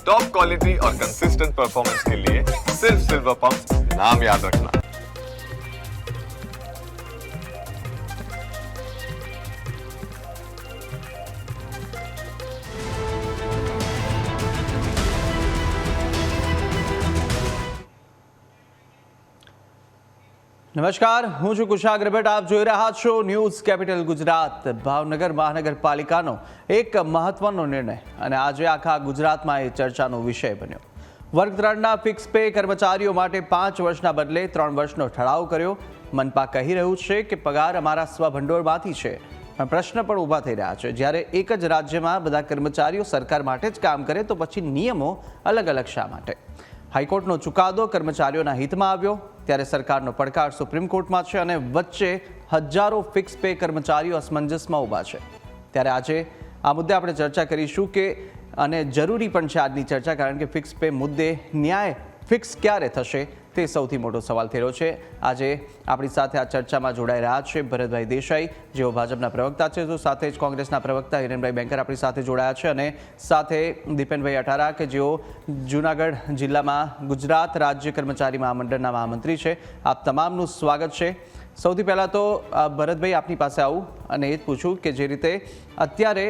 Top quality और consistent performance के लिए सिर्फ सिल्वर पंप नाम याद रखना। નમસ્કાર, હું છું કુશાગ્ર ભટ્ટ. આપ જોઈ રહ્યા છો ન્યૂઝ કેપિટલ ગુજરાત. ભાવનગર મહાનગરપાલિકાનો એક મહત્વનો નિર્ણય અને આજે આખા ગુજરાતમાં એ ચર્ચાનો વિષય બન્યો. વર્ગ 3ના ફિક્સ પે કર્મચારીઓ માટે 5 વર્ષના બદલે 3 વર્ષનો ઠરાવ કર્યો. મનપા કહી રહ્યું છે કે પગાર અમારા સ્વભંડોળમાંથી છે, પણ પ્રશ્ન પણ ઊભા થઈ રહ્યા છે. જ્યારે એક જ રાજ્યમાં બધા કર્મચારીઓ સરકાર માટે જ કામ કરે તો પછી નિયમો અલગ અલગ શા માટે? હાઈકોર્ટનો ચુકાદો કર્મચારીઓના હિતમાં આવ્યો ત્યારે સરકારનો પડકાર સુપ્રીમ કોર્ટમાં છે અને વચ્ચે હજારો ફિક્સ પે કર્મચારીઓ અસમંજસમાં ઊભા છે. ત્યારે આજે આ મુદ્દે આપણે ચર્ચા કરીશું કે અને જરૂરી પણ છે આજની ચર્ચા, કારણ કે ફિક્સ પે મુદ્દે ન્યાય ફિક્સ ક્યારે થશે તે સૌથી મોટો સવાલ થઈ રહ્યો છે. આજે આપણી સાથે આ ચર્ચામાં જોડાઈ રહ્યા છે ભરતભાઈ દેસાઈ, જેઓ ભાજપના પ્રવક્તા છે, તો સાથે જ કોંગ્રેસના પ્રવક્તા હિરેનભાઈ બેંકર આપણી સાથે જોડાયા છે, અને સાથે દીપેનભાઈ અટારા કે જેઓ જૂનાગઢ જિલ્લામાં ગુજરાત રાજ્ય કર્મચારી મહામંડળના મહામંત્રી છે. આપ તમામનું સ્વાગત છે. સૌથી પહેલાં તો ભરતભાઈ આપની પાસે આવું અને એ જ પૂછું કે જે રીતે અત્યારે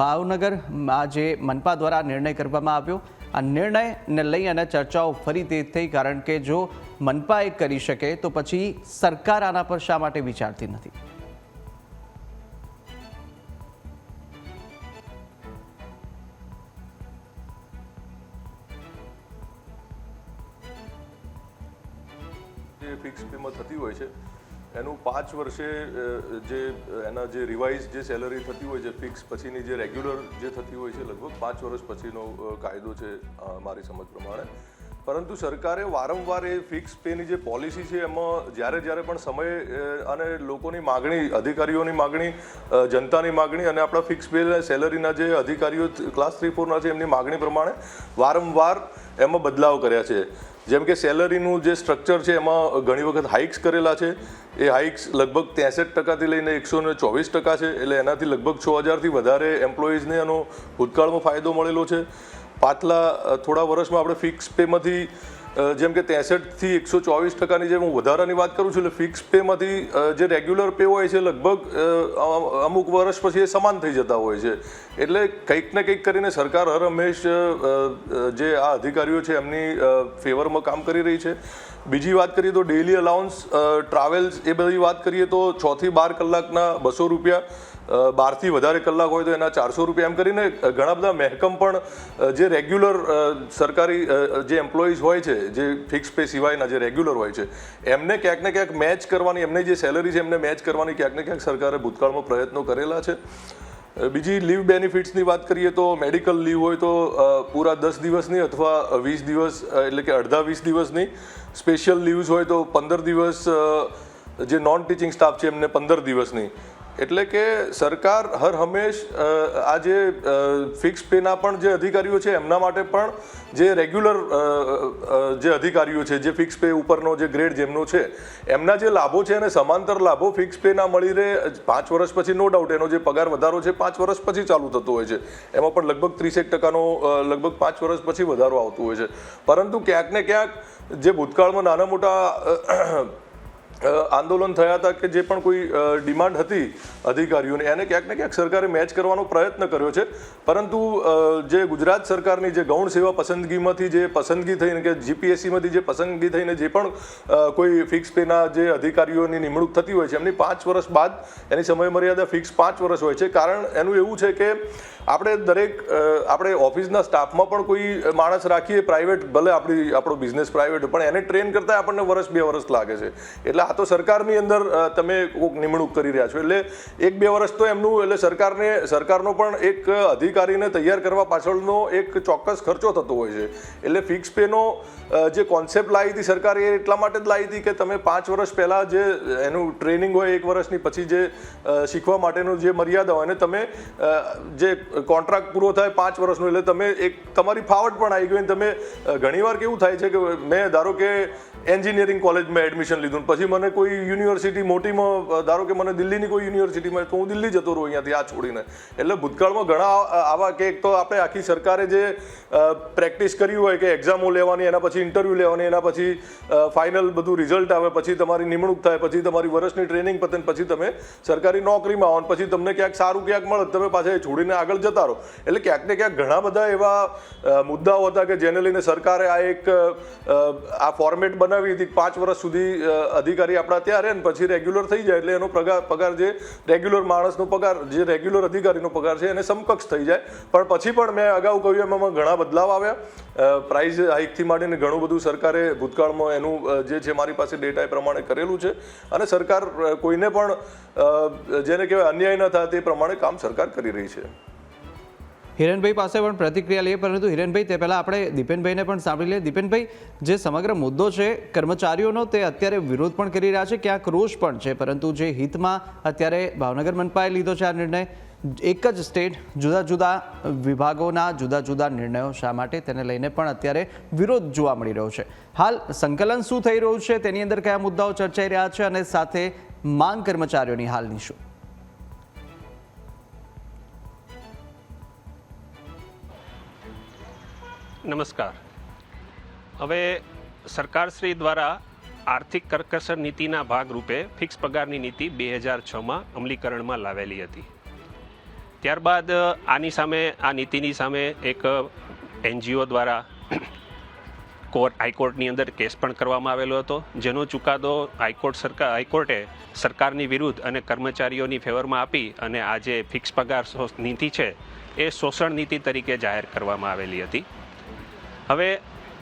ભાવનગરમાં જે મનપા દ્વારા નિર્ણય કરવામાં આવ્યો, આ નિર્ણયને લઈ અને ચર્ચાઓ ફરી તે થઈ, કારણ કે જો મનપા એ કરી શકે તો પછી સરકાર આના પર શા માટે વિચારતી નથી? જે ફિક્સ પેમાં થતી હોય છે એનું 5 વર્ષે જે એના જે રિવાઇઝ જે સેલરી થતી હોય છે ફિક્સ પછીની જે રેગ્યુલર જે થતી હોય છે લગભગ 5 વર્ષ પછીનો કાયદો છે મારી સમજ પ્રમાણે. પરંતુ સરકારે વારંવાર એ ફિક્સ પેની જે પોલિસી છે એમાં જ્યારે પણ સમય અને લોકોની માગણી, અધિકારીઓની માગણી, જનતાની માગણી અને આપણા ફિક્સ પે સેલરીના જે અધિકારીઓ ક્લાસ 3-4ના છે એમની માગણી પ્રમાણે વારંવાર એમાં બદલાવ કર્યા છે. જેમ કે સેલરીનું જે સ્ટ્રક્ચર છે એમાં ઘણી વખત હાઇક્સ કરેલા છે. એ હાઇક્સ લગભગ 63% લઈને 124% છે, એટલે એનાથી લગભગ 6000થી વધારે એમ્પ્લોઈઝને એનો ભૂતકાળમાં ફાયદો મળેલો છે. પાછલા થોડા વર્ષમાં આપણે ફિક્સ પેમાંથી જેમ કે 63થી 124%ની જે હું વધારાની વાત કરું છું, એટલે ફિક્સ પેમાંથી જે રેગ્યુલર પે હોય છે લગભગ અમુક વર્ષ પછી એ સમાન થઈ જતા હોય છે. એટલે કંઈક ને કંઈક કરીને સરકાર હર હંમેશ જે આ અધિકારીઓ છે એમની ફેવરમાં કામ કરી રહી છે. બીજી વાત કરીએ તો ડેઇલી અલાઉન્સ, ટ્રાવેલ્સ, એ બધી વાત કરીએ તો 6 થી 12 કલાકના 200 રૂપિયા, 12 થી વધારે કલાક હોય તો એના 400 રૂપિયા, એમ કરીને ઘણા બધા મહેકમ પણ જે રેગ્યુલર સરકારી જે એમ્પ્લોઈઝ હોય છે, જે ફિક્સ પે સિવાયના જે રેગ્યુલર હોય છે, એમને ક્યાંક ને ક્યાંક મેચ કરવાની, એમની જે સેલરી છે એમને મેચ કરવાની ક્યાંક ને ક્યાંક સરકારે ભૂતકાળમાં પ્રયત્નો કરેલા છે. બીજી લીવ બેનિફિટ્સની વાત કરીએ તો મેડિકલ લીવ હોય તો પૂરા 10 દિવસની અથવા 20 દિવસ, એટલે કે અડધા 20 દિવસની. સ્પેશિયલ લીવ્સ હોય તો 15 દિવસ, જે નોન ટીચિંગ સ્ટાફ છે એમને 15 દિવસની. એટલે કે સરકાર હર હંમેશ આ જે ફિક્સ પેના પણ જે અધિકારીઓ છે એમના માટે પણ જે રેગ્યુલર જે અધિકારીઓ છે, જે ફિક્સ પે ઉપરનો જે ગ્રેડ જેમનો છે, એમના જે લાભો છે અને સમાંતર લાભો ફિક્સ પેના મળી રહે. 5 વર્ષ પછી નો ડાઉટ એનો જે પગાર વધારો છે 5 વર્ષ પછી ચાલુ થતો હોય છે, એમાં પણ લગભગ 30% લગભગ 5 વર્ષ પછી વધારો આવતો હોય છે. પરંતુ ક્યાંક ને ક્યાંક જે ભૂતકાળમાં નાના મોટા આંદોલન થયા હતા કે જે પણ કોઈ ડિમાન્ડ હતી અધિકારીઓની, એને ક્યાંક ને ક્યાંક સરકારે મેચ કરવાનો પ્રયત્ન કર્યો છે. પરંતુ જે ગુજરાત સરકારની જે ગૌણ સેવા પસંદગીમાંથી જે પસંદગી થઈને કે જીપીએસસીમાંથી જે પસંદગી થઈને જે પણ કોઈ ફિક્સ પેના જે અધિકારીઓની નિમણૂક થતી હોય છે, એમની 5 વર્ષ બાદ એની સમય મર્યાદા ફિક્સ 5 વર્ષ હોય છે. કારણ એનું એવું છે કે આપણે ઓફિસના સ્ટાફમાં પણ કોઈ માણસ રાખીએ પ્રાઇવેટ, ભલે આપણો બિઝનેસ પ્રાઇવેટ, પણ એને ટ્રેન કરતાં આપણને 1-2 વર્ષ લાગે છે. એટલે આ તો સરકારની અંદર તમે કોઈક નિમણૂક કરી રહ્યા છો, એટલે 1-2 વર્ષ તો એમનું, એટલે સરકારનો પણ એક અધિકારીને તૈયાર કરવા પાછળનો એક ચોક્કસ ખર્ચો થતો હોય છે. એટલે ફિક્સ પેનો જે કોન્સેપ્ટ લાવી હતી સરકારે એ એટલા માટે જ લાવી હતી કે તમે 5 વર્ષ પહેલાં જે એનું ટ્રેનિંગ હોય 1 વર્ષની, પછી જે શીખવા માટેનું જે મર્યાદા હોય, અને તમે જે કોન્ટ્રાક્ટ પૂરો થાય 5 વર્ષનો એટલે તમે એક તમારી ફાવટ પણ આવી ગઈ. તમે ઘણીવાર કેવું થાય છે કે મેં ધારો કે એન્જિનિયરિંગ કોલેજમાં એડમિશન લીધું પછી મને કોઈ યુનિવર્સિટી મોટીમાં ધારો કે મને દિલ્હીની કોઈ યુનિવર્સિટીમાં તો હું દિલ્હી જતો રહું અહીંયાથી આ છોડીને. એટલે ભૂતકાળમાં ઘણા આવા કે એક તો આપણે આખી સરકારે જે પ્રેક્ટિસ કરી હોય કે એક્ઝામો લેવાની, એના પછી ઇન્ટરવ્યૂ લેવાની, એના પછી ફાઇનલ બધું રિઝલ્ટ આવે, પછી તમારી નિમણૂક થાય, પછી તમારી વર્ષની ટ્રેનિંગ પતે, પછી તમે સરકારી નોકરીમાં આવો, પછી તમને ક્યાંક સારું ક્યાંક મળે તમે પાછા છોડીને આગળ જતા રહો. એટલે ક્યાંક ને ક્યાંક ઘણા બધા એવા મુદ્દાઓ હતા કે જેને લઈને સરકારે આ ફોર્મેટ બનાવી હતી. 5 વર્ષ સુધી અધિકારી આપણા ત્યાં રહે ને પછી રેગ્યુલર થઈ જાય એટલે એનો પગાર જે રેગ્યુલર માણસનો પગાર, જે રેગ્યુલર અધિકારીનો પગાર છે એને સમકક્ષ થઈ જાય. પણ પછી પણ મેં અગાઉ કહ્યું એમાં ઘણા બદલાવ આવ્યા. પ્રાઇસ હાઇકથી માંડીને ઘણું બધું સરકારે ભૂતકાળમાં એનું જે છે મારી પાસે ડેટા એ પ્રમાણે કરેલું છે. અને સરકાર કોઈને પણ જેને કહેવાય અન્યાય ન થાય તે પ્રમાણે કામ સરકાર કરી રહી છે. હિરેનભાઈ પાસે પણ પ્રતિક્રિયા લઈએ, પરંતુ હિરેનભાઈ તે પહેલાં આપણે દીપેનભાઈને પણ સાંભળી લઈએ. દીપેનભાઈ, જે સમગ્ર મુદ્દો છે કર્મચારીઓનો તે અત્યારે વિરોધ પણ કરી રહ્યા છે, ક્યાંક રોષ પણ છે, પરંતુ જે હિતમાં અત્યારે ભાવનગર મનપાએ લીધો છે આ નિર્ણય, એક જ સ્ટેટ જુદા જુદા વિભાગોના જુદા જુદા નિર્ણયો શા માટે, તેને લઈને પણ અત્યારે વિરોધ જોવા મળી રહ્યો છે. હાલ સંકલન શું થઈ રહ્યું છે, તેની અંદર કયા મુદ્દાઓ ચર્ચાઈ રહ્યા છે અને સાથે માંગ કર્મચારીઓની હાલની શું? નમસ્કાર. હવે સરકારશ્રી દ્વારા આર્થિક કરકસર નીતિના ભાગરૂપે ફિક્સ પગારની નીતિ 2006માં અમલીકરણમાં લાવેલી હતી. ત્યારબાદ આ નીતિની સામે એક NGO દ્વારા હાઈકોર્ટની અંદર કેસ પણ કરવામાં આવેલો હતો, જેનો ચુકાદો હાઈકોર્ટે સરકારની વિરુદ્ધ અને કર્મચારીઓની ફેવરમાં આપી અને આ જે ફિક્સ પગાર નીતિ છે એ શોષણ નીતિ તરીકે જાહેર કરવામાં આવેલી હતી. હવે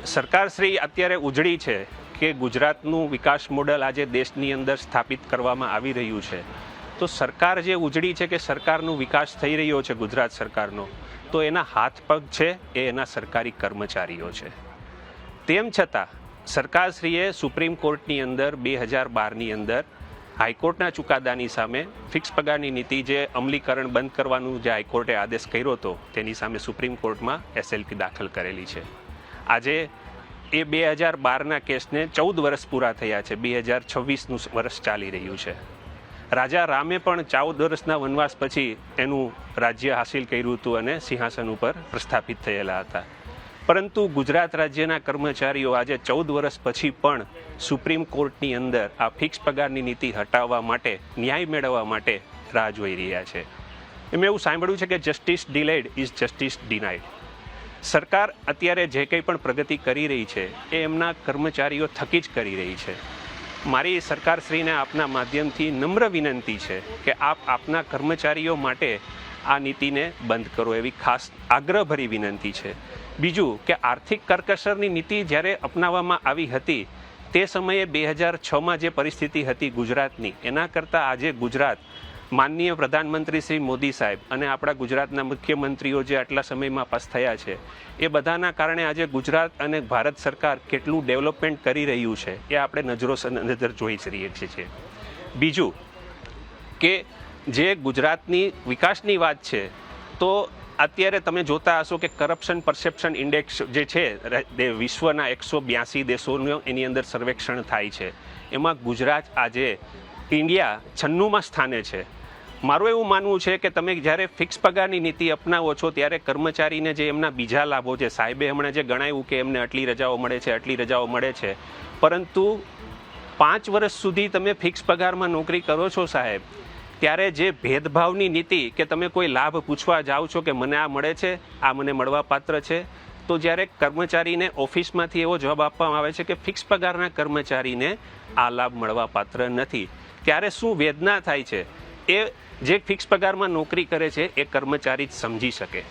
સરકારશ્રી અત્યારે ઉજળી છે કે ગુજરાતનું વિકાસ મોડલ આજે દેશની અંદર સ્થાપિત કરવામાં આવી રહ્યું છે. તો સરકાર જે ઉજળી છે કે સરકારનો વિકાસ થઈ રહ્યો છે ગુજરાત સરકારનો, તો એના હાથ પગ છે એ એના સરકારી કર્મચારીઓ છે. તેમ છતાં સરકારશ્રીએ સુપ્રીમ કોર્ટની અંદર 2012ની અંદર હાઈકોર્ટના ચુકાદાની સામે ફિક્સ પગારની નીતિ જે અમલીકરણ બંધ કરવાનું જે હાઈકોર્ટે આદેશ કર્યો હતો તેની સામે સુપ્રીમ કોર્ટમાં SLP દાખલ કરેલી છે. આજે એ 2012ના કેસને 14 વર્ષ પૂરા થયા છે, 2026નું વર્ષ ચાલી રહ્યું છે. રાજા રામે પણ 14 વર્ષના વનવાસ પછી એનું રાજ્ય હાસિલ કર્યું હતું અને સિંહાસન ઉપર પ્રસ્થાપિત થયેલા હતા. પરંતુ ગુજરાત રાજ્યના કર્મચારીઓ આજે 14 વર્ષ પછી પણ સુપ્રીમ કોર્ટની અંદર આ ફિક્સ પગારની નીતિ હટાવવા માટે, ન્યાય મેળવવા માટે રાહ જોઈ રહ્યા છે. મેં એવું સાંભળ્યું છે કે justice delayed is justice denied. સરકાર અત્યારે જે કંઈ પણ પ્રગતિ કરી રહી છે એ એમના કર્મચારીઓ થકી જ કરી રહી છે. મારી સરકારશ્રીને આપના માધ્યમથી નમ્ર વિનંતી છે કે આપ આપના કર્મચારીઓ માટે આ નીતિને બંધ કરો, એવી ખાસ આગ્રહભરી વિનંતી છે. બીજું કે આર્થિક કરકસરની નીતિ જ્યારે અપનાવવામાં આવી હતી તે સમયે 2006માં જે પરિસ્થિતિ હતી ગુજરાતની, એના કરતાં આજે ગુજરાત માનનીય પ્રધાનમંત્રી શ્રી મોદી સાહેબ અને આપણા ગુજરાતના મુખ્યમંત્રીઓ જે આટલા સમયમાં પાસ થયા છે એ બધાના કારણે આજે ગુજરાત અને ભારત સરકાર કેટલું ડેવલપમેન્ટ કરી રહ્યું છે એ આપણે નજર જોઈ રહીએ છીએ. બીજું કે જે ગુજરાતની વિકાસની વાત છે તો અત્યારે તમે જોતા હશો કે કરપ્શન પરસેપ્શન ઇન્ડેક્સ જે છે વિશ્વના 182 દેશોનું એની અંદર સર્વેક્ષણ થાય છે, એમાં ગુજરાત આજે ઇન્ડિયા 96માં સ્થાને છે. મારું એવું માનવું છે કે તમે જ્યારે ફિક્સ પગારની નીતિ અપનાવો છો ત્યારે કર્મચારીને જે એમના બીજા લાભો છે, સાહેબે હમણાં જે ગણાવ્યું કે એમને આટલી રજાઓ મળે છે, આટલી રજાઓ મળે છે, પરંતુ 5 વર્ષ સુધી તમે ફિક્સ પગારમાં નોકરી કરો છો સાહેબ, ત્યારે જે ભેદભાવની નીતિ કે તમે કોઈ લાભ પૂછવા જાઓ છો કે મને આ મળે છે, આ મને મળવા પાત્ર છે, તો જ્યારે કર્મચારીને ઓફિસમાંથી એવો જવાબ આપવામાં આવે છે કે ફિક્સ પગારના કર્મચારીને આ લાભ મળવા પાત્ર નથી, ત્યારે શું વેદના થાય છે એ જે ફિક્સ પગારમાં નોકરી કરે છે એ કર્મચારી જ સમજી શકે.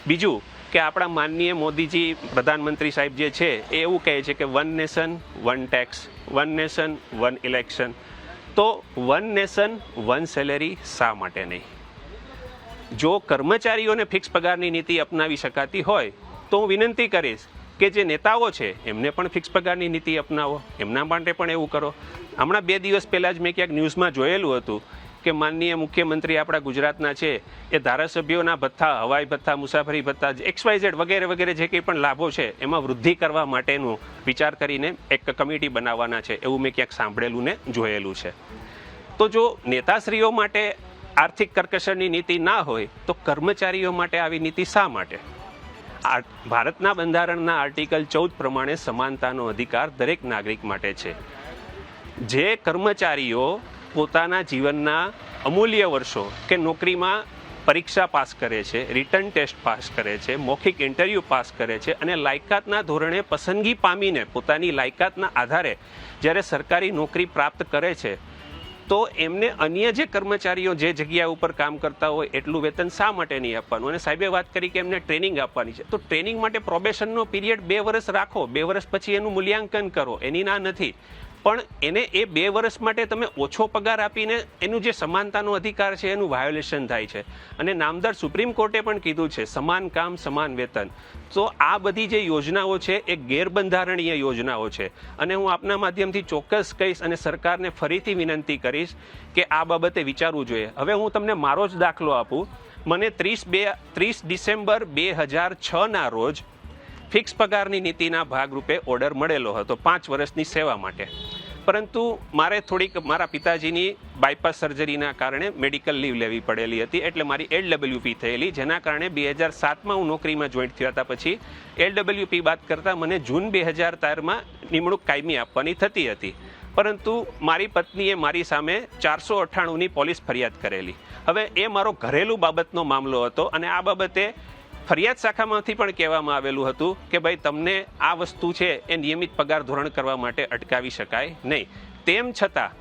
બીજું કે આપણા માનનીય મોદીજી પ્રધાનમંત્રી સાહેબ જે છે એ એવું કહે છે કે 1 નેશન 1 ટેક્સ, 1 નેશન 1 ઇલેક્શન. તો 1 નેશન 1 સેલેરી શા માટે નહીં? જો કર્મચારીઓને ફિક્સ પગારની નીતિ અપનાવી શકાતી હોય તો હું વિનંતી કરીશ કે જે નેતાઓ છે એમને પણ ફિક્સ પગારની નીતિ અપનાવો, એમના માટે પણ એવું કરો. હમણાં 2 દિવસ પહેલાં જ મેં ક્યાંક ન્યૂઝમાં જોયેલું હતું કે માનનીય મુખ્યમંત્રી આપણા ગુજરાતના છે એ ધારાસભ્યોના ભથ્થા, હવાઈ ભથ્થા, મુસાફરી ભથ્થા, XYZ વગેરે વગેરે જે કંઈ પણ લાભો છે એમાં વૃદ્ધિ કરવા માટેનું વિચાર કરીને એક કમિટી બનાવવાના છે એવું મેં ક્યાંક સાંભળેલું ને જોયેલું છે. તો જો નેતાશ્રીઓ માટે આર્થિક કરકસરની નીતિ ના હોય તો કર્મચારીઓ માટે આવી નીતિ શા માટે? ભારતના બંધારણના આર્ટિકલ 14 પ્રમાણે સમાનતાનો અધિકાર દરેક નાગરિક માટે છે. જે કર્મચારીઓ પોતાના જીવનના અમૂલ્ય વર્ષો કે નોકરીમાં પરીક્ષા પાસ કરે છે, રિટર્ન ટેસ્ટ પાસ કરે છે, મૌખિક ઇન્ટરવ્યૂ પાસ કરે છે અને લાયકાતના ધોરણે પસંદગી પામીને પોતાની લાયકાતના આધારે જ્યારે સરકારી નોકરી પ્રાપ્ત કરે છે તો એમને અન્ય જે કર્મચારીઓ જે જગ્યા ઉપર કામ કરતા હોય એટલું વેતન શા માટે નહીં આપવાનું? અને સાહેબે વાત કરી કે એમને ટ્રેનિંગ આપવાની છે, તો ટ્રેનિંગ માટે પ્રોબેશનનો પીરિયડ 2 વર્ષ રાખો, 2 વર્ષ પછી એનું મૂલ્યાંકન કરો, એની ના નથી. પણ એને એ 2 વર્ષ માટે તમે ઓછો પગાર આપીને એનું જે સમાનતાનો અધિકાર છે એનું વાયોલેશન થાય છે. અને નામદાર સુપ્રીમ કોર્ટે પણ કીધું છે સમાન કામ સમાન વેતન. તો આ બધી જે યોજનાઓ છે એ ગેરબંધારણીય યોજનાઓ છે અને હું આપના માધ્યમથી ચોક્કસ કહીશ અને સરકારને ફરીથી વિનંતી કરીશ કે આ બાબતે વિચારવું જોઈએ. હવે હું તમને મારો જ દાખલો આપું. મને 30 ડિસેમ્બર 2006ના રોજ ફિક્સ પગારની નીતિના ભાગરૂપે ઓર્ડર મળેલો હતો 5 વર્ષની સેવા માટે. પરંતુ મારે થોડીક મારા પિતાજીની બાયપાસ સર્જરીના કારણે મેડિકલ લીવ લેવી પડેલી હતી, એટલે મારી LWP થયેલી, જેના કારણે 2007માં હું નોકરીમાં જોઈન્ટ થયા હતા. પછી LWP બાદ કરતાં મને જૂન 2013માં નિમણૂક કાયમી આપવાની થતી હતી. પરંતુ મારી પત્નીએ મારી સામે 498ની પોલીસ ફરિયાદ કરેલી. હવે એ મારો ઘરેલું બાબતનો મામલો હતો અને આ બાબતે ફરિયાદ શાખામાંથી પણ કહેવામાં આવેલું હતું કે ભાઈ તમને આ વસ્તુ છે એ નિયમિત પગાર ધોરણ કરવા માટે અટકાવી શકાય નહીં. તેમ છતાં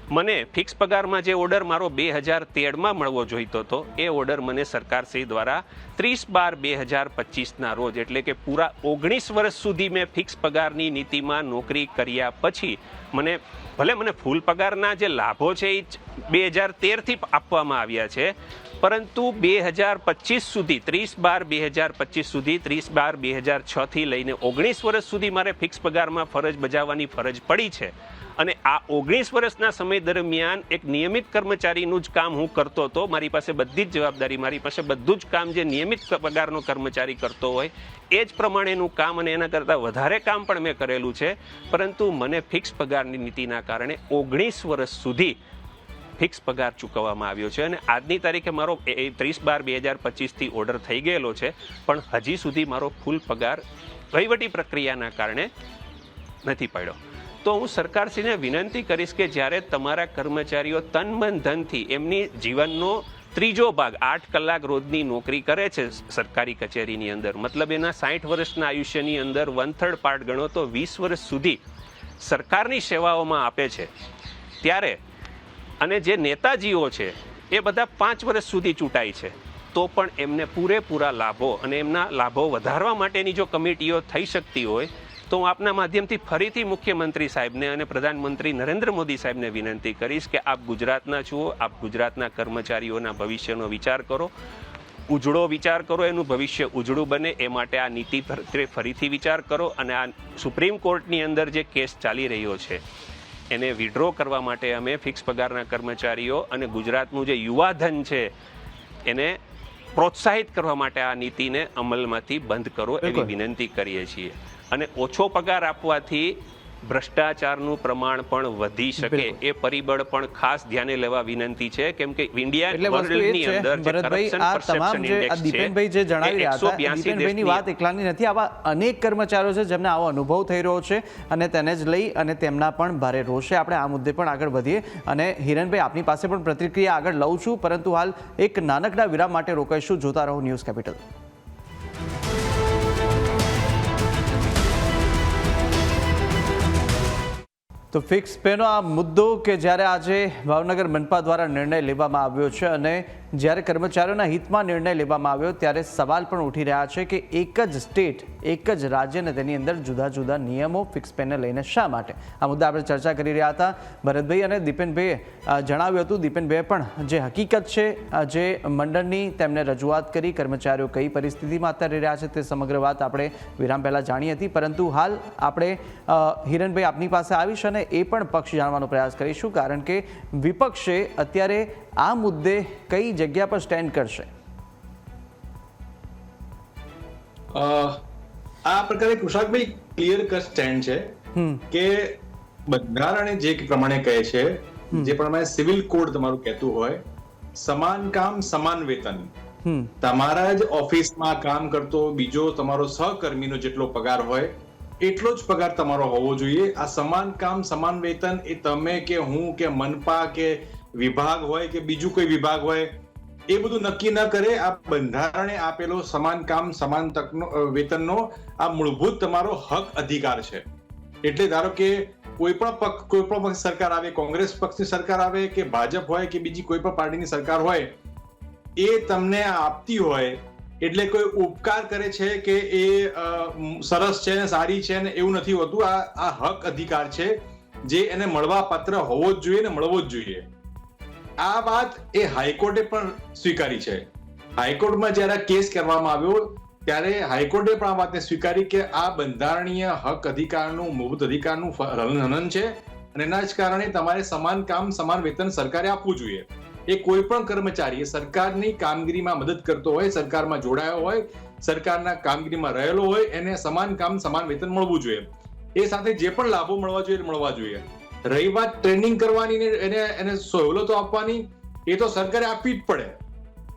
મને ફિક્સ પગારમાં જે ઓર્ડર મારો 2013માં મળવો જોઈતો હતો એ ઓર્ડર મને સરકારશ્રી દ્વારા 30/12/2025ના રોજ, એટલે કે પૂરા 19 વર્ષ સુધી મેં ફિક્સ પગારની નીતિમાં નોકરી કર્યા પછી મને ફૂલ પગારના જે લાભો છે એ 2013થી આપવામાં આવ્યા છે, પરંતુ 2025 સુધી 30/12/2025 સુધી 30/12/2006થી લઈને 19 વર્ષ સુધી મારે ફિક્સ પગારમાં ફરજ બજાવવાની ફરજ પડી છે. અને આ 19 વર્ષના સમય દરમિયાન એક નિયમિત કર્મચારીનું જ કામ હું કરતો હતો. મારી પાસે બધી જ જવાબદારી, મારી પાસે બધું જ કામ જે નિયમિત પગારનો કર્મચારી કરતો હોય એ જ પ્રમાણેનું કામ અને એના કરતાં વધારે કામ પણ મેં કરેલું છે. પરંતુ મને ફિક્સ પગારની નીતિના કારણે 19 વર્ષ સુધી ફિક્સ પગાર ચૂકવવામાં આવ્યો છે અને આજની તારીખે મારો 30/12/2025થી ઓર્ડર થઈ ગયેલો છે, પણ હજી સુધી મારો ફૂલ પગાર વહીવટી પ્રક્રિયાના કારણે નથી પડ્યો. તો હું સરકારશ્રીને વિનંતી કરીશ કે જ્યારે તમારા કર્મચારીઓ તન મન ધનથી એમની જીવનનો 3જો ભાગ 8 કલાક રોજની નોકરી કરે છે સરકારી કચેરીની અંદર, મતલબ એના 60 વર્ષના આયુષ્યની અંદર 1/3 પાર્ટ ગણો તો 20 વર્ષ સુધી સરકારની સેવાઓમાં આપે છે, ત્યારે અને જે નેતાજીઓ છે એ બધા 5 વર્ષ સુધી ચૂંટાય છે, તો પણ એમને પૂરેપૂરા લાભો અને એમના લાભો વધારવા માટેની જો કમિટીઓ થઈ શકતી હોય તો હું આપના માધ્યમથી ફરીથી મુખ્યમંત્રી સાહેબને અને પ્રધાનમંત્રી નરેન્દ્ર મોદી સાહેબને વિનંતી કરીશ કે આપ ગુજરાતના છો, આપ ગુજરાતના કર્મચારીઓના ભવિષ્યનો વિચાર કરો, ઉજળો વિચાર કરો, એનું ભવિષ્ય ઉજળું બને એ માટે આ નીતિ ફરીથી વિચાર કરો અને આ સુપ્રીમ કોર્ટની અંદર જે કેસ ચાલી રહ્યો છે એને વિડ્રો કરવા માટે અમે ફિક્સ પગારના કર્મચારીઓ અને ગુજરાતનું જે યુવાધન છે એને પ્રોત્સાહિત કરવા માટે આ નીતિને અમલમાંથી બંધ કરો એવી વિનંતી કરીએ છીએ. અને ઓછો પગાર આપવાથી ભ્રષ્ટાચારનું પ્રમાણ પણ વધી શકે એ પરિબળ પણ ખાસ ધ્યાને લેવા વિનંતી છે, કેમ કે ઇન્ડિયા વર્લ્ડની અંદર જે કરપ્શન પરસેપ્શન ઇન્ડેક્સ છે દીપેનભાઈ જે જણાવી રહ્યા હતા, દીપેનભાઈની વાત એકલાની નથી. આવા અનેક કર્મચારીઓ છે જેમને આવો અનુભવ થઈ રહ્યો છે અને તેને જ લઈ અને તેમના પણ ભારે રોષ છે. આપણે આ મુદ્દે પણ આગળ વધીએ અને હિરણભાઈ આપની પાસે પણ પ્રતિક્રિયા આગળ લઉં છું, પરંતુ હાલ એક નાનકડા વિરામ માટે રોકાઈશું. જોતા રહો ન્યૂઝ કેપિટલ. તો ફિક્સ પેનો આ મુદ્દો કે જ્યારે આજે ભાવનગર મનપા દ્વારા નિર્ણય લેવામાં આવ્યો છે અને જ્યારે કર્મચારીઓના હિતમાં નિર્ણય લેવામાં આવ્યો ત્યારે સવાલ પણ ઉઠી રહ્યા છે કે એક જ સ્ટેટ, એક જ રાજ્ય અને તેની અંદર જુદા જુદા નિયમો ફિક્સ પેને લઈને શા માટે? આ મુદ્દે આપણે ચર્ચા કરી રહ્યા હતા. ભરતભાઈ અને દીપેનભાઈએ જણાવ્યું હતું, દીપેનભાઈએ પણ જે હકીકત છે, જે મંડળની તેમને રજૂઆત કરી, કર્મચારીઓ કઈ પરિસ્થિતિમાં અત્યારે રહ્યા છે તે સમગ્ર વાત આપણે વિરામ પહેલાં જાણી હતી. પરંતુ હાલ આપણે હિરણભાઈ આપની પાસે આવીશ અને એ પણ પક્ષ જાણવાનો પ્રયાસ કરીશું, કારણ કે વિપક્ષે અત્યારે આ મુદ્દે કઈ જગ્યા પર સ્ટેન્ડ કરશે. આ પ્રકારે કૃષકભાઈ ક્લિયર કટ સ્ટેન્ડ છે કે બંધારણ જે પ્રમાણે કહે છે, જે પ્રમાણે સિવિલ કોડ તમારું કહેતું હોય, સમાન કામ સમાન વેતન. તમારા જ ઓફિસમાં કામ કરતો બીજો તમારો સહકર્મીનો જેટલો પગાર હોય એટલો જ પગાર તમારો હોવો જોઈએ. આ સમાન કામ સમાન વેતન એ તમે કે હું કે મનપા કે વિભાગ હોય કે બીજું કોઈ વિભાગ હોય એ બધું નક્કી ન કરે. આ બંધારણે આપેલો સમાન કામ સમાન તકનો વેતનનો આ મૂળભૂત તમારો હક અધિકાર છે. એટલે ધારો કે કોઈ પણ પક્ષ સરકાર આવે, કોંગ્રેસ પક્ષની સરકાર આવે કે ભાજપ હોય કે બીજી કોઈ પણ પાર્ટીની સરકાર હોય, એ તમને આપતી હોય એટલે કોઈ ઉપકાર કરે છે કે એ સરસ છે ને સારી છે ને એવું નથી હોતું. આ હક અધિકાર છે જે એને મળવા પાત્ર હોવો જ જોઈએ ને મળવો જ જોઈએ. આ વાત એ હાઈકોર્ટે પણ સ્વીકારી છે. હાઈકોર્ટમાં જ્યારે કેસ કરવામાં આવ્યો ત્યારે હાઈકોર્ટે પણ આ વાતને સ્વીકારી કે આ બંધારણીય હક અધિકારનું, મૂળભૂત અધિકારનું હનન છે અને એના જ કારણે તમારે સમાન કામ સમાન વેતન સરકારે આપવું જોઈએ. એ કોઈ પણ કર્મચારી સરકારની કામગીરીમાં મદદ કરતો હોય, સરકારમાં જોડાયો હોય, સરકારના કામગીરીમાં રહેલો હોય, એને સમાન કામ સમાન વેતન મળવું જોઈએ. એ સાથે જે પણ લાભો મળવા જોઈએ મળવા જોઈએ. રહી વાત ટ્રેનિંગ કરવાની ને એને સવલતો આપવાની, એ તો સરકારે આપવી જ પડે.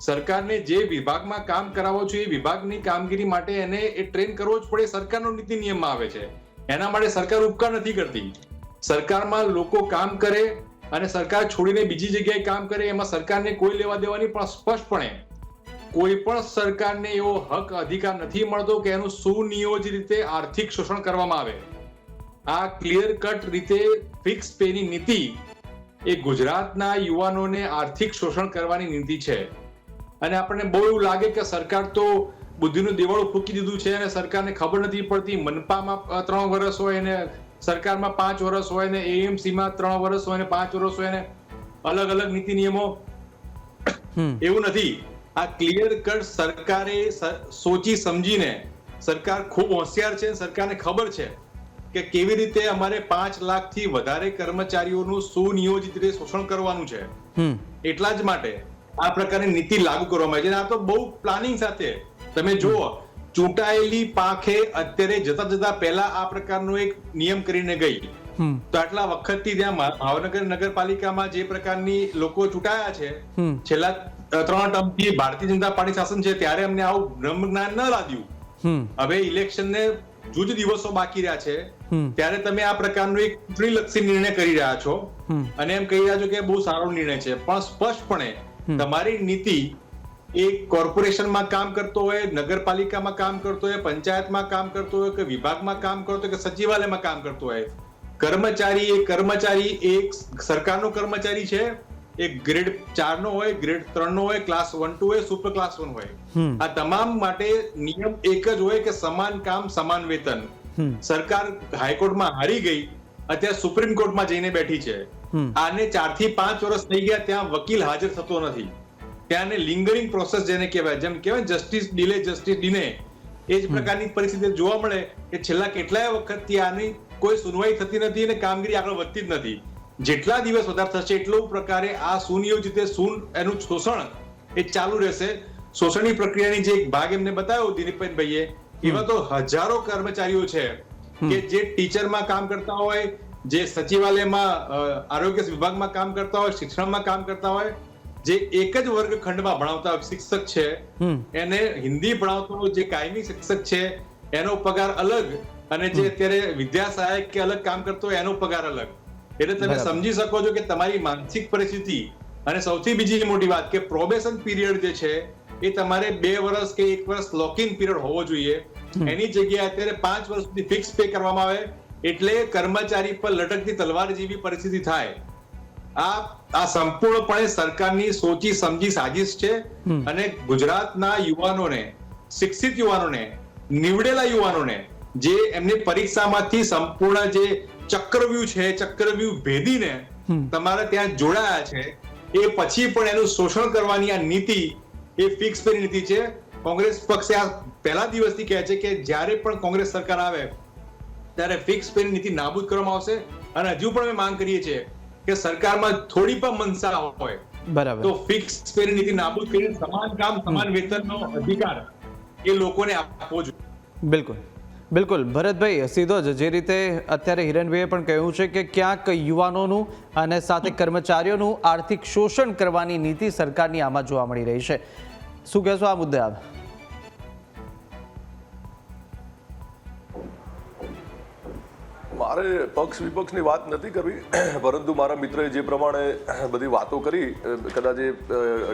સરકારને જે વિભાગમાં કામ કરાવવો છે એ વિભાગની કામગીરી માટે એને એ ટ્રેન કરવો જ પડે. સરકારનો નીતિ નિયમમાં આવે છે. એના માટે સરકાર ઉપકાર નથી કરતી. સરકારમાં લોકો કામ કરે અને સરકાર છોડીને બીજી જગ્યાએ કામ કરે એમાં સરકારને કોઈ લેવા દેવાની, પણ સ્પષ્ટપણે કોઈ પણ સરકારને એવો હક અધિકાર નથી મળતો કે એનું સુનિયોજિત રીતે આર્થિક શોષણ કરવામાં આવે. આ ક્લિયર કટ રીતે ફિક્સ પેની નીતિ એ ગુજરાતના યુવાનોને આર્થિક શોષણ કરવાની નીતિ છે. અને આપણને બહુ એવું લાગે કે સરકાર તો બુદ્ધિનું દેવાળું ફૂંકી દીધું છે અને સરકારને ખબર નથી પડતી. મનપામાં 3 વર્ષ હોય ને સરકારમાં 5 વર્ષ હોય ને એએમસીમાં 3 વર્ષ હોય ને 5 વર્ષ હોય ને અલગ અલગ નીતિ નિયમો. એવું નથી. આ ક્લિયર કટ સરકારે સોચી સમજીને, સરકાર ખૂબ હોશિયાર છે. સરકારને ખબર છે કે કેવી રીતે અમારે 5 લાખથી વધારે કર્મચારીઓનું સુનિયોજિત રીતે શોષણ કરવાનું છે. એટલા જ માટે આ પ્રકારની નીતિ લાગુ કરવામાં આવી છે. આ તો બહુ પ્લાનિંગ સાથે તમે જુઓ, ચૂંટાયેલી પાંખે અત્યારે જતા પહેલા આ પ્રકારનો એક નિયમ કરીને ગઈ. તો આટલા વખતથી ત્યાં ભાવનગર નગરપાલિકામાં જે પ્રકારની લોકો ચૂંટાયા છે, છેલ્લા 3 ટર્મથી ભારતીય જનતા પાર્ટી શાસન છે ત્યારે અમને આવું બ્રહ્મ જ્ઞાન ન લાગ્યું. હવે ઇલેક્શનને જ દિવસો બાકી રહ્યા છે ત્યારે તમે આ પ્રકારનો એક ચૂંટણીલક્ષી નિર્ણય કરી રહ્યા છો અને એમ કહી રહ્યા છો કે બહુ સારો નિર્ણય છે. પણ સ્પષ્ટપણે તમારી નીતિ એ કોર્પોરેશનમાં કામ કરતો હોય, નગરપાલિકામાં કામ કરતો હોય, પંચાયતમાં કામ કરતો હોય કે વિભાગમાં કામ કરતો હોય કે સચિવાલયમાં કામ કરતો હોય, કર્મચારી એક સરકારનો કર્મચારી છે. એક ગ્રેડ 4 નો હોય, ગ્રેડ 3 નો હોય, ક્લાસ 1 2 હોય, સુપર ક્લાસ 1 હોય. આ તમામ માટે નિયમ એક જ હોય કે સમાન કામ સમાન વેતન. સરકાર હાઈકોર્ટમાં હારી ગઈ, અત્યારે સુપ્રીમ કોર્ટમાં જઈને બેઠી છે. આને 4 થી 5 વર્ષ થઈ ગયા, ત્યાં વકીલ હાજર થતો નથી. ત્યાંને લિંગરિંગ પ્રોસેસ જેને કહેવાય, જેમ કહેવાય જસ્ટિસ ડીલે, એ જ પ્રકારની પરિસ્થિતિ જોવા મળે કે છેલ્લા કેટલાય વખતથી આની કોઈ સુનવાઈ થતી નથી અને કામગીરી આગળ વધતી જ નથી. જેટલા દિવસ વધારે થશે એટલું પ્રકારે આ સુનિયોજિત એનું શોષણ એ ચાલુ રહેશે. શોષણની પ્રક્રિયાની જે ભાગ એમને બતાવ્યો દિલીપભાઈએ, એવા તો હજારો કર્મચારીઓ છે કે જે ટીચરમાં કામ કરતા હોય, જે સચિવાલયમાં આરોગ્ય વિભાગમાં કામ કરતા હોય, શિક્ષણમાં કામ કરતા હોય, જે એક જ વર્ગખંડમાં ભણાવતા શિક્ષક છે, એને હિન્દી ભણાવતો જે કાયમી શિક્ષક છે એનો પગાર અલગ, અને જે અત્યારે વિદ્યા સહાયક કે અલગ કામ કરતો હોય એનો પગાર અલગ. એટલે તમે સમજી શકો છો કે તમારી માનસિક પરિસ્થિતિ. અને સૌથી બીજી મોટી વાત કે પ્રોબેશન પીરિયડ જે છે એ તમારે 2 વર્ષ કે 1 વર્ષ લોકિન પીરિયડ હોવો જોઈએ. એની જગ્યાએ અત્યારે 5 વર્ષ સુધી ફિક્સ પે કરવામાં આવે એટલે કર્મચારી પર લટકતી તલવાર જેવી પરિસ્થિતિ થાય. આ સંપૂર્ણપણે સરકારની સોચી સમજી સાજિશ છે અને ગુજરાતના યુવાનોને, શિક્ષિત યુવાનોને, નીવડેલા યુવાનોને જે એમની પરીક્ષામાંથી સંપૂર્ણ જે ચક્રવ્યૂહ ભેદીને તમારે ત્યાં જોડાયા છે, એ પછી પણ એનું શોષણ કરવાની આ નીતિ એ ફિક્સ પેની નીતિ છે. કોંગ્રેસ પક્ષે આ પહેલા દિવસથી કહે છે કે જ્યારે પણ કોંગ્રેસ સરકાર આવે ત્યારે ફિક્સ પેની નીતિ નાબૂદ કરવામાં આવશે. અને હજુ પણ અમે માંગ કરીએ છીએ કે સરકારમાં થોડી પણ મનસા હોય બરાબર તો ફિક્સ પેની નીતિ નાબૂદ કરીને સમાન કામ સમાન વેતનનો અધિકાર એ લોકોને આપવો જોઈએ. બિલકુલ બિલકુલ ભરતભાઈ, સીધો જ જે રીતે અત્યારે હિરણભાઈએ પણ કહ્યું છે કે ક્યાંક યુવાનોનું અને સાથે કર્મચારીઓનું આર્થિક શોષણ કરવાની નીતિ સરકારની આમાં જોવા મળી રહી છે. શું કહેશો આ મુદ્દે આપ? મારે પક્ષ વિપક્ષની વાત નથી કરવી, પરંતુ મારા મિત્રએ જે પ્રમાણે બધી વાતો કરી, કદાચ એ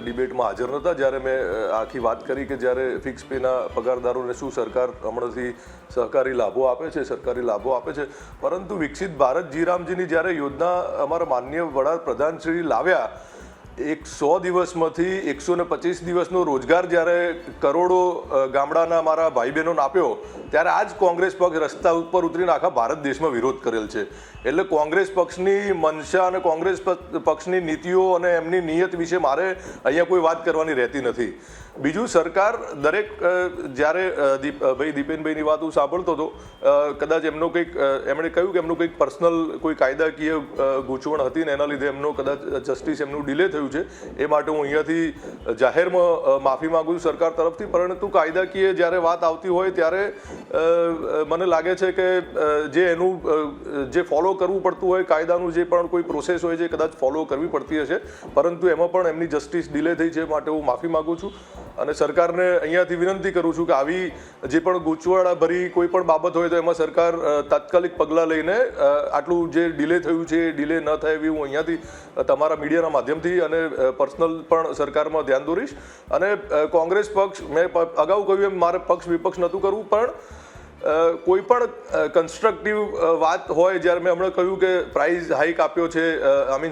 ડિબેટમાં હાજર નહોતા જ્યારે મેં આખી વાત કરી કે જ્યારે ફિક્સ પેના પગારદારોને શું સરકાર હમણાંથી સહકારી લાભો આપે છે, સરકારી લાભો આપે છે, પરંતુ વિકસિત ભારત જીરામજીની જ્યારે યોજના અમારા માનનીય વડાપ્રધાન શ્રી લાવ્યા, 100 દિવસમાંથી 125 દિવસનો રોજગાર જ્યારે કરોડો ગામડાના મારા ભાઈ બહેનોને આપ્યો, ત્યારે આજ કોંગ્રેસ પક્ષ રસ્તા ઉપર ઉતરીને આખા ભારત દેશમાં વિરોધ કરેલ છે. એટલે કોંગ્રેસ પક્ષની મનસા અને કોંગ્રેસ પક્ષની નીતિઓ અને એમની નિયત વિશે મારે અહીંયા કોઈ વાત કરવાની રહેતી નથી. બીજું, સરકાર દરેક જ્યારે ભાઈ દીપેનભાઈની વાત હું સાંભળતો હતો, કદાચ એમનો કંઈક એમણે કહ્યું કે એમનું કંઈક પર્સનલ કોઈ કાયદાકીય ગૂંચવણ હતી ને એના લીધે એમનો કદાચ જસ્ટિસ એમનું ડિલે થયું છે. એ માટે હું અહીંયાથી જાહેરમાં માફી માંગુ છું સરકાર તરફથી. પરંતુ કાયદાકીય જ્યારે વાત આવતી હોય ત્યારે મને લાગે છે કે જે એનું જે ફોલો કરવું પડતું હોય, કાયદાનું જે પણ કોઈ પ્રોસેસ હોય છે કદાચ ફોલો કરવી પડતી હશે, પરંતુ એમાં પણ એમની જસ્ટિસ ડિલે થઈ છે, માટે હું માફી માંગુ છું. અને સરકારને અહીંયાથી વિનંતી કરું છું કે આવી જે પણ ગૂંચવણ ભરી કોઈ પણ બાબત હોય તો એમાં સરકાર તાત્કાલિક પગલાં લઈને આટલું જે ડિલે થયું છે એ ડિલે ન થાય એવી હું અહીંયાથી તમારા મીડિયાના માધ્યમથી અને પર્સનલ પણ સરકારમાં ધ્યાન દોરીશ. અને કોંગ્રેસ પક્ષ, મેં અગાઉ કહ્યું એમ મારે પક્ષ વિપક્ષ નહોતું કરવું, પણ કોઈ પણ કન્સ્ટ્રક્ટિવ વાત હોય, જ્યારે મેં હમણાં કહ્યું કે પ્રાઇસ હાઇક આપ્યો છે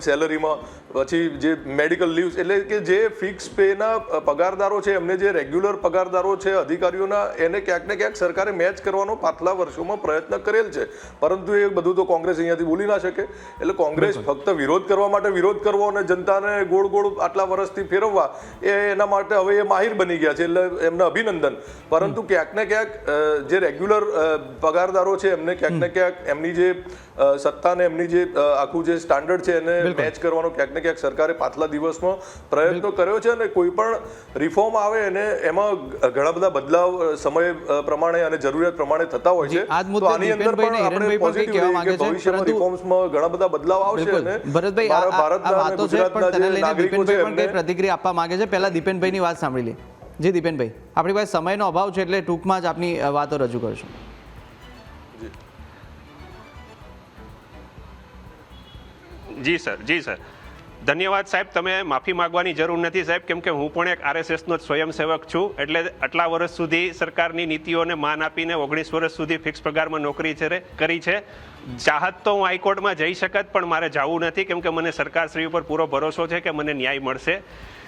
સેલરીમાં, પછી જે મેડિકલ લીવ્સ, એટલે કે જે ફિક્સ પેના પગારદારો છે એમને જે રેગ્યુલર પગારદારો છે અધિકારીઓના, એને ક્યાંક ને ક્યાંક સરકારે મેચ કરવાનો પાછલા વર્ષોમાં પ્રયત્ન કરેલ છે, પરંતુ એ બધું તો કોંગ્રેસ અહીંયાથી બોલી ના શકે. એટલે કોંગ્રેસ ફક્ત વિરોધ કરવા માટે વિરોધ કરવો અને જનતાને ગોળ ગોળ આટલા વર્ષથી ફેરવવા, એ એના માટે હવે એ માહિર બની ગયા છે, એટલે એમને અભિનંદન. પરંતુ ક્યાંક ને ક્યાંક જે રેગ્યુલર પગારદારો છે એમને ક્યાંક ને ક્યાંક એમની જે સત્તાને, એમની જે આખું જે સ્ટાન્ડર્ડ છે એને મેચ કરવાનો ક્યાંક ને ક્યાંક સરકારે પાછલા દિવસમાં પ્રયત્નો કર્યો છે. અને કોઈ પણ રિફોર્મ આવે એને એમાં ઘણા બધા બદલાવ સમય પ્રમાણે અને જરૂરિયાત પ્રમાણે થતા હોય છે. તો આની અંદર પણ આપણે પોઝિટિવ કે ભવિષ્યમાં રિફોર્મ્સમાં ઘણા બધા બદલાવ આવશે. અને ભરતભાઈ, ભારતના અને ગુજરાતના જે નાગરિકો છે એમને પ્રતિક્રિયા આપવા માંગે છે. પહેલા દીપેનભાઈની વાત સાંભળી લે. જી દીપેનભાઈ, આપણી પાસે સમયનો અભાવ છે એટલે ટૂંકમાં જ આપની વાતો રજૂ કરશું. જી સર, ધન્યવાદ સાહેબ. તમે માફી માંગવાની જરૂર નથી સાહેબ, કેમ કે હું પણ એક RSSનો સ્વયંસેવક છું. એટલે આટલા વર્ષ સુધી સરકારની નીતિઓને માન આપીને 19 વર્ષ સુધી ફિક્સ પગારમાં નોકરી કરી છે. ચાહત તો હું હાઈકોર્ટમાં જઈ શકત, પણ મારે જવું નથી, કેમ કે મને સરકારશ્રી ઉપર પૂરો ભરોસો છે કે મને ન્યાય મળશે.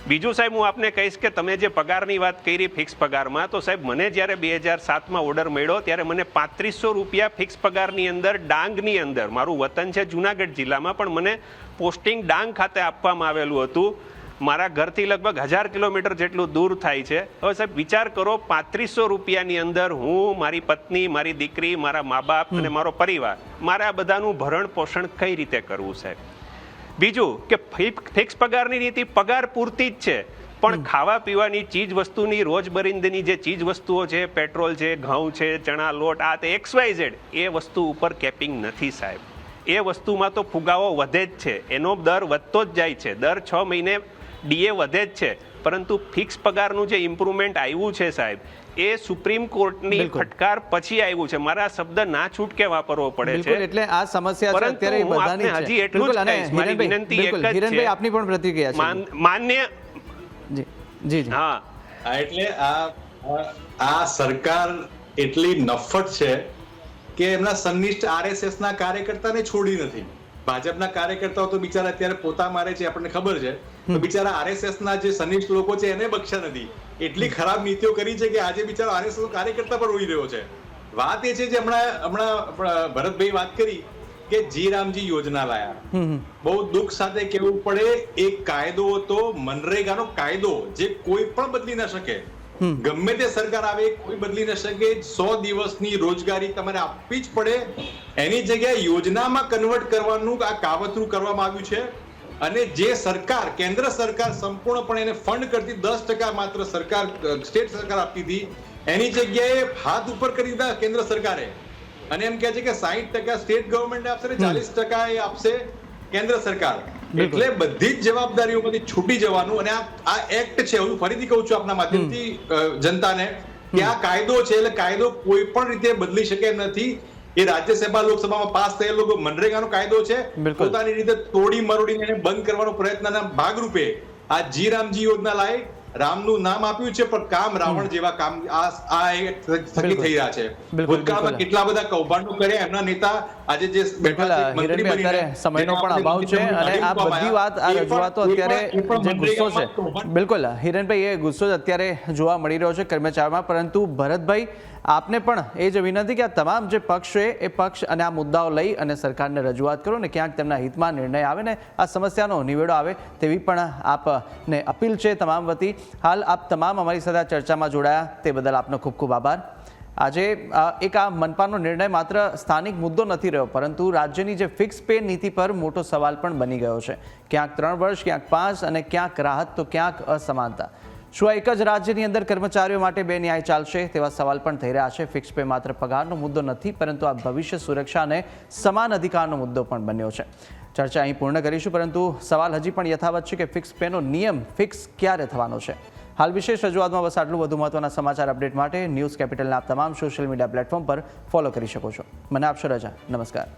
બીજું સાહેબ, હું આપને કહીશ કે તમે જે પગારની વાત કરી ફિક્સ પગારમાં, તો સાહેબ મને જ્યારે 2007માં ઓર્ડર મળ્યો ત્યારે મને 3500 રૂપિયા ફિક્સ પગારની અંદર ડાંગની અંદર, મારું વતન છે જુનાગઢ જિલ્લામાં, પણ મને પોસ્ટિંગ ડાંગ ખાતે આપવામાં આવેલું હતું. મારા ઘરથી લગભગ 1000 કિલોમીટર જેટલું દૂર થાય છે. હવે સાહેબ વિચાર કરો, 3500 રૂપિયાની અંદર હું, મારી પત્ની, મારી દીકરી, મારા મા બાપ અને મારો પરિવાર, મારે આ બધાનું ભરણ પોષણ કઈ રીતે કરવું સાહેબ? બીજું કે ફિક્સ પગારની નીતિ પગાર પૂરતી જ છે, પણ ખાવા પીવાની ચીજ વસ્તુની, રોજબરિંદની જે ચીજ વસ્તુઓ છે, પેટ્રોલ છે, ઘઉં છે, ચણા લોટ, આ તે XYZ, એ વસ્તુ ઉપર કેપિંગ નથી સાહેબ. એ વસ્તુમાં તો ફુગાવો વધે જ છે, એનો દર વધતો જ જાય છે, દર 6 મહિને DA વધે જ છે. પરંતુ ફિક્સ પગારનું જે ઇમ્પ્રુવમેન્ટ આવ્યું છે સાહેબ, એ સુપ્રીમ કોર્ટની ફટકાર પછી આવ્યું છે. મારા શબ્દ ના છૂટકે વાપરવો પડે છે. એટલે આ સમસ્યા છે અત્યારે બધાની છે. હજી એટલું જ કહીશ, મારી વિનંતી એક જ છે. હિરણભાઈ, આપની પણ પ્રતિક્રિયા છે. માન્ય જી હા, એટલે આ સરકાર એટલી નફ્ફટ છે કે એમના સન્નિષ્ઠ RSS ના કાર્યકર્તાને છોડી નથી. ભાજપના કાર્યકર્તાઓ તો બિચારા અત્યારે પોતા મારે છે, આપણને ખબર છે, તો બિચારા આરએસએસ ના જે સનિષ્ઠ લોકો છે એને બખ્યા નથી. એટલી ખરાબ નીતિઓ કરી છે કે આજે બિચારો આરએસએસ નો કાર્યકર્તા પર રોઈ રહ્યો છે. વાત એ છે જે હમણાં ભરતભાઈ વાત કરી કે જી રામજી યોજના લાયા. બહુ દુઃખ સાથે કહેવું પડે, એક કાયદો હતો મનરેગાનો કાયદો, જે કોઈ પણ બદલી ન શકે. ગમે તે સરકાર આવે કોઈ બદલી ન શકે. 100 દિવસની રોજગારી તમારે આપવી જ પડે. એની જગ્યાએ યોજનામાં કન્વર્ટ કરવાનું આ કાવતરું કરવામાં આવ્યું છે. અને જે સરકાર, કેન્દ્ર સરકાર સંપૂર્ણપણે એને ફંડ કરતી, 10% માત્ર સરકાર, સ્ટેટ સરકાર આપતી હતી, એની જગ્યાએ હાથ ઉપર કરી દીધા કેન્દ્ર સરકારે. અને એમ કહે છે કે 60% સ્ટેટ ગવર્મેન્ટ આપશે, 40% એ આપશે કેન્દ્ર સરકાર. એટલે બધી જ જવાબદારીઓમાંથી છૂટી જવાનું. અને આ એક્ટ છે, હું ફરીથી કહું છું આપના માધ્યમથી જનતાને, કે આ કાયદો છે, એટલે કાયદો કોઈ પણ રીતે બદલી શકે એમ નથી. એ રાજ્યસભા લોકસભામાં પાસ થયેલો મનરેગાનો કાયદો છે, પોતાની રીતે તોડી મરોડીને એને બંધ કરવાનો પ્રયત્નના ભાગરૂપે આ જી રામજી યોજના લાવી, રામનું નામ આપ્યું છે, પણ કામ રાવણ જેવા કામ આ થકી થઈ રહ્યા છે. ભૂતકાળમાં કેટલા બધા કૌભાંડો કર્યા એમના નેતા આજે જે બેઠા છે મંત્રી બનીને, અત્યારે સમયનો પણ અભાવ છે અને આ બધી વાત, આ રજૂઆતો અત્યારે જે ગુસ્સો છે, બિલકુલ હિરેનભાઈ, એ ગુસ્સો અત્યારે જોવા મળી રહ્યો છે કર્મચારીમાં. પરંતુ ભરતભાઈ, આપને પણ એ જ વિનંતી કે આ તમામ જે પક્ષ છે એ પક્ષ અને આ મુદ્દાઓ લઈ અને સરકારને રજૂઆત કરો ને ક્યાંક તેમના હિતમાં નિર્ણય આવે ને આ સમસ્યાનો નિવેડો આવે તેવી પણ આપને અપીલ છે તમામ વતી. હાલ આપ તમામ અમારી સાથે આ ચર્ચામાં જોડાયા તે બદલ આપનો ખૂબ ખૂબ આભાર. આજે એક આ મનપાનો નિર્ણય માત્ર સ્થાનિક મુદ્દો નથી રહ્યો, પરંતુ રાજ્યની જે ફિક્સ પે નીતિ પર મોટો સવાલ પણ બની ગયો છે. ક્યાંક 3 વર્ષ, ક્યાંક 5 અને ક્યાંક રાહત તો ક્યાંક અસમાનતા. શું એક જ રાજ્યની અંદર કર્મચારીઓ માટે બે ન્યાય ચાલશે તેવા સવાલ પણ થઈ રહ્યા છે. ફિક્સ પે માત્ર પગારનો મુદ્દો નથી, પરંતુ આ ભવિષ્ય સુરક્ષા અને સમાન અધિકારનો મુદ્દો પણ બન્યો છે. ચર્ચા અહીં પૂર્ણ કરીશું, પરંતુ સવાલ હજી પણ યથાવત છે કે ફિક્સ પેનો નિયમ ફિક્સ ક્યારે થવાનો છે. હાલ વિશેષ રજૂઆતમાં બસ આટલું. વધુ મહત્વના સમાચાર અપડેટ માટે ન્યૂઝ કેપિટલના તમામ સોશિયલ મીડિયા પ્લેટફોર્મ પર ફોલો કરી શકો છો. મને આપશો રજા. નમસ્કાર.